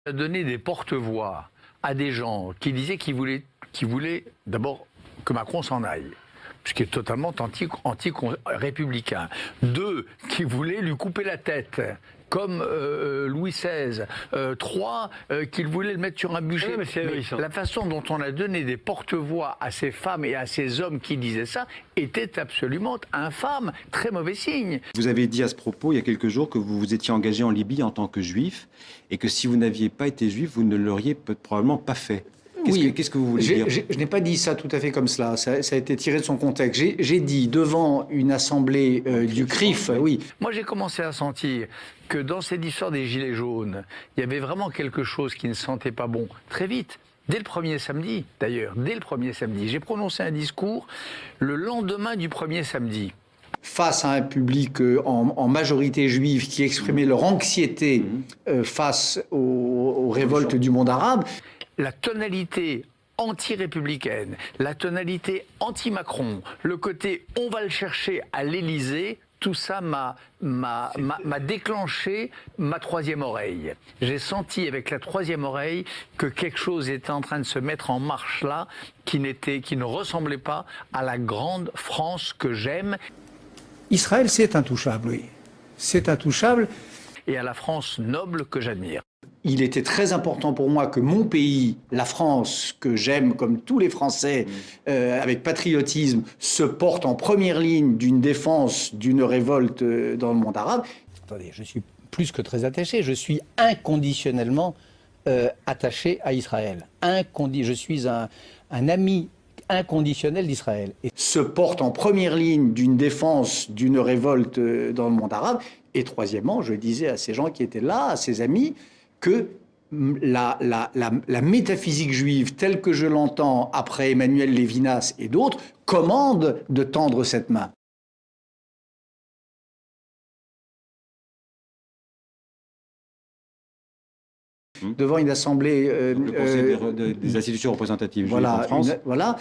A donné des porte-voix à des gens qui disaient qu'ils voulaient d'abord que Macron s'en aille, ce qui est totalement anti-républicain. Deux, qui voulaient lui couper la tête, comme Louis XVI. Trois, qu'il voulait le mettre sur un bûcher. Mais la façon dont on a donné des porte-voix à ces femmes et à ces hommes qui disaient ça était absolument infâme, très mauvais signe. Vous avez dit à ce propos, il y a quelques jours, que vous vous étiez engagé en Libye en tant que juif et que si vous n'aviez pas été juif, vous ne l'auriez probablement pas fait. Qu'est-ce que vous voulez dire? Je n'ai pas dit ça tout à fait comme cela. Ça a été tiré de son contexte. J'ai dit devant une assemblée du CRIF, oui. Moi, j'ai commencé à sentir que dans cette histoire des Gilets jaunes, il y avait vraiment quelque chose qui ne sentait pas bon très vite. Dès le premier samedi, d'ailleurs, dès le premier samedi, j'ai prononcé un discours le lendemain du premier samedi. Face à un public en majorité juive qui exprimait leur anxiété face aux révoltes du monde arabe. La tonalité anti-républicaine, la tonalité anti-Macron, le côté on va le chercher à l'Élysée, tout ça m'a déclenché ma troisième oreille. J'ai senti avec la troisième oreille que quelque chose était en train de se mettre en marche là, qui ne ressemblait pas à la grande France que j'aime. Israël, c'est intouchable, oui. C'est intouchable. Et à la France noble que j'admire. Il était très important pour moi que mon pays, la France, que j'aime comme tous les Français, avec patriotisme, se porte en première ligne d'une défense d'une révolte dans le monde arabe. Attendez, je suis plus que très attaché, je suis inconditionnellement attaché à Israël. Je suis un ami inconditionnel d'Israël. Et se porte en première ligne d'une défense d'une révolte dans le monde arabe. Et troisièmement, je disais à ces gens qui étaient là, à ces amis, que la métaphysique juive, telle que je l'entends après Emmanuel Lévinas et d'autres, commande de tendre cette main. Devant une assemblée... Le Conseil des institutions représentatives juives en France. Voilà.